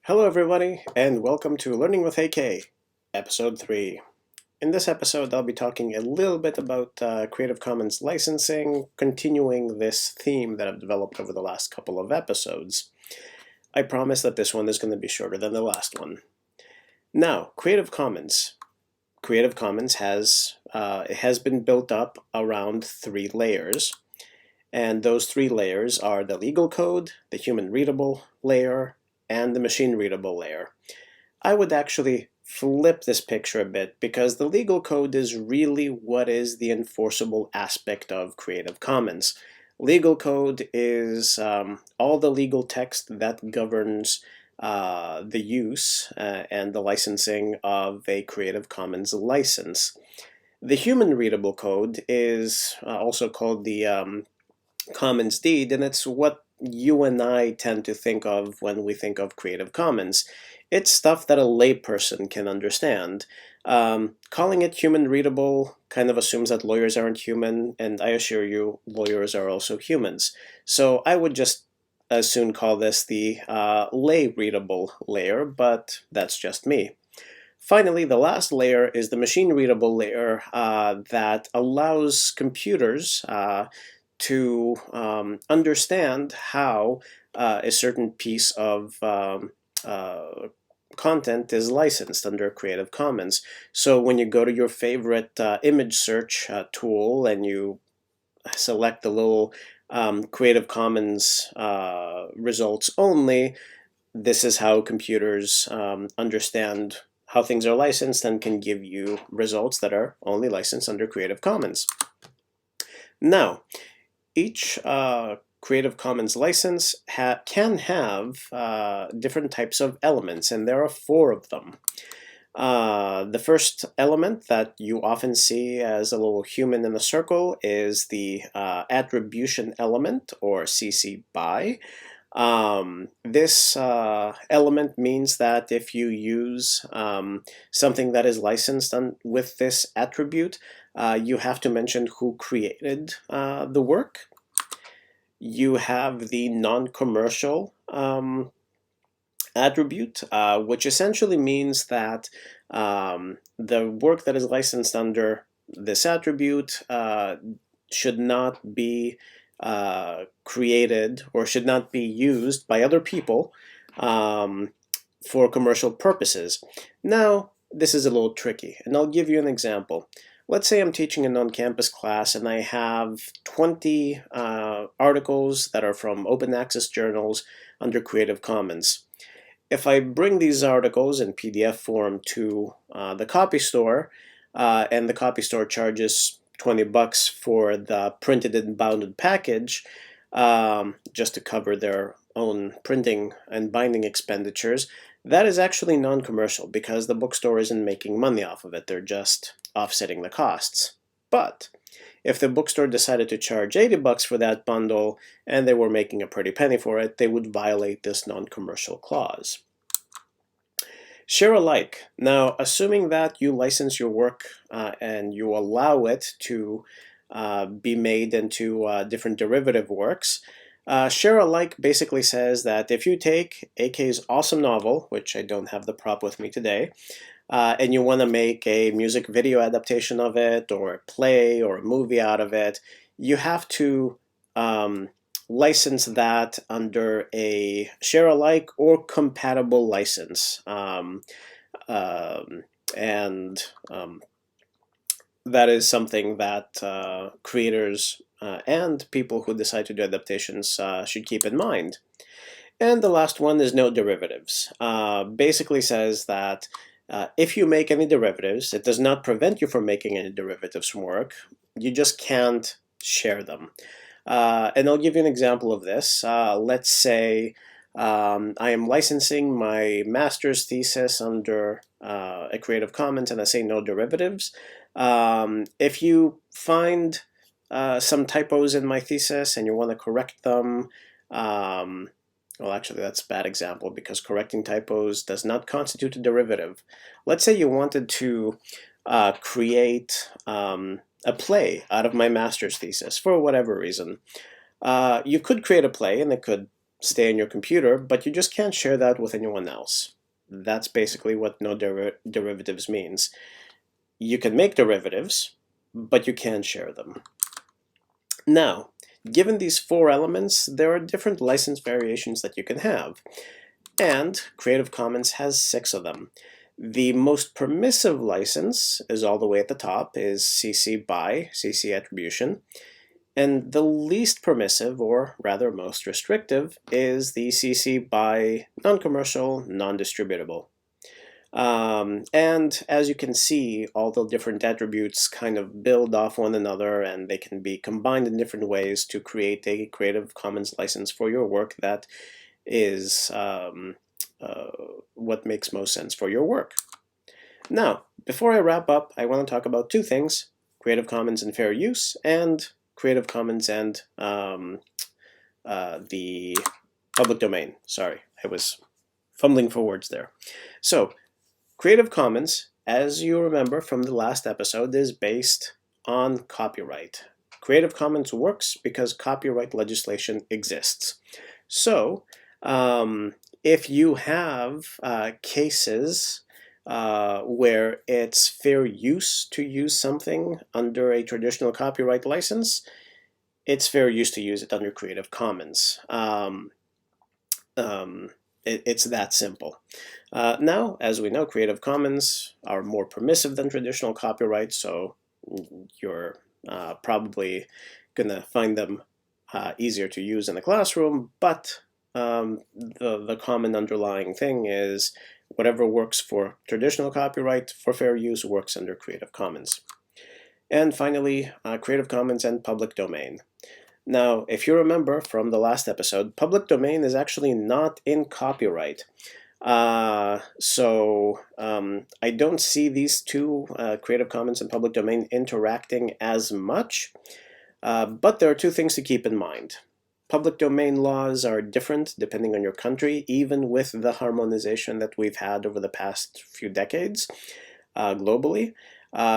Hello everybody, and welcome to Learning with AK, Episode 3. In this episode, I'll be talking a little bit about Creative Commons licensing, continuing this theme that I've developed over the last couple of episodes. I promise that this one is going to be shorter than the last one. Now, Creative Commons. Creative Commons has been built up around 3 layers, and those 3 layers are the legal code, the human readable layer, and the machine readable layer. I would actually flip this picture a bit because the legal code is really what is the enforceable aspect of Creative Commons. Legal code is all the legal text that governs the use and the licensing of a Creative Commons license. The human readable code is also called the Commons deed, and it's what you and I tend to think of when we think of Creative Commons. It's stuff that a layperson can understand. Calling it human readable kind of assumes that lawyers aren't human, and I assure you, lawyers are also humans. So I would just as soon call this the lay readable layer, but that's just me. Finally, the last layer is the machine readable layer that allows computers to understand how a certain piece of content is licensed under Creative Commons. So when you go to your favorite image search tool and you select the little Creative Commons results only, this is how computers understand how things are licensed and can give you results that are only licensed under Creative Commons. Now, each Creative Commons license can have different types of elements, and there are 4 of them. The first element that you often see as a little human in a circle is the attribution element, or CC BY. This element means that if you use something that is licensed with this attribute, you have to mention who created the work. You have the non-commercial attribute, which essentially means that the work that is licensed under this attribute should not be created or should not be used by other people for commercial purposes. Now, this is a little tricky, and I'll give you an example. Let's say I'm teaching an on-campus class and I have 20 articles that are from open access journals under Creative Commons. If I bring these articles in PDF form to the copy store, and the copy store charges $20 for the printed and bounded package, just to cover their own printing and binding expenditures, that is actually non-commercial because the bookstore isn't making money off of it. They're just offsetting the costs. But if the bookstore decided to charge $80 for that bundle and they were making a pretty penny for it, they would violate this non-commercial clause. Share alike. Now, assuming that you license your work and you allow it to be made into different derivative works, share alike basically says that if you take AK's awesome novel, which I don't have the prop with me today, and you want to make a music video adaptation of it, or a play or a movie out of it, you have to license that under a share alike or compatible license. That is something that creators and people who decide to do adaptations should keep in mind. And the last one is no derivatives. Basically says that if you make any derivatives, it does not prevent you from making any derivatives from work. You just can't share them. And I'll give you an example of this. Let's say I am licensing my master's thesis under a Creative Commons and I say no derivatives. If you find some typos in my thesis and you want to correct them, well, actually, that's a bad example because correcting typos does not constitute a derivative. Let's say you wanted to create a play out of my master's thesis for whatever reason. You could create a play and it could stay on your computer, but you just can't share that with anyone else. That's basically what no derivatives means. You can make derivatives, but you can't share them. Now, given these 4 elements, there are different license variations that you can have, and Creative Commons has 6 of them. The most permissive license is all the way at the top, is CC BY, CC attribution, and the least permissive, or rather most restrictive, is the CC BY non-commercial, non-distributable. And as you can see, all the different attributes kind of build off one another, and they can be combined in different ways to create a Creative Commons license for your work that is what makes most sense for your work. Now, before I wrap up, I want to talk about 2 things: Creative Commons and fair use, and Creative Commons and the public domain. Sorry, I was fumbling for words there. So, Creative Commons, as you remember from the last episode, is based on copyright. Creative Commons works because copyright legislation exists. So, if you have cases where it's fair use to use something under a traditional copyright license, it's fair use to use it under Creative Commons. It's that simple. Now, as we know, Creative Commons are more permissive than traditional copyright, so you're probably going to find them easier to use in the classroom, but the common underlying thing is whatever works for traditional copyright for fair use works under Creative Commons. And finally, Creative Commons and public domain. Now, if you remember from the last episode, public domain is actually not in copyright. So I don't see these 2, Creative Commons and public domain, interacting as much. But there are 2 things to keep in mind. Public domain laws are different depending on your country, even with the harmonization that we've had over the past few decades globally.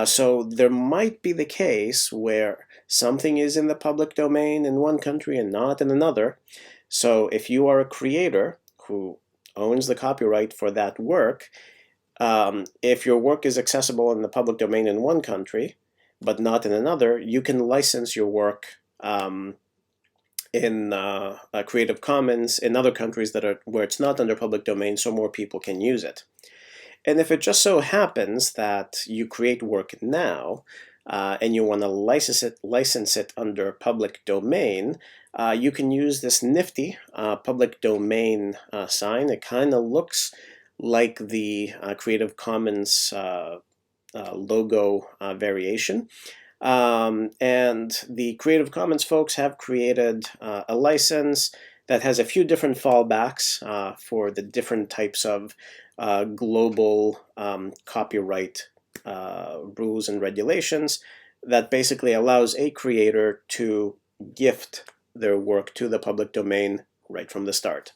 So there might be the case where something is in the public domain in one country and not in another. So if you are a creator who owns the copyright for that work, if your work is accessible in the public domain in one country but not in another, you can license your work in Creative Commons in other countries that are where it's not under public domain, so more people can use it. And if it just so happens that you create work now and you want to license it under public domain, you can use this nifty public domain sign. It kind of looks like the Creative Commons logo variation. And the Creative Commons folks have created a license that has a few different fallbacks for the different types of global copyright rules and regulations that basically allows a creator to gift their work to the public domain right from the start.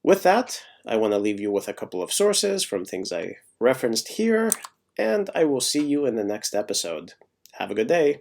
With that, I want to leave you with a couple of sources from things I referenced here, and I will see you in the next episode. Have a good day.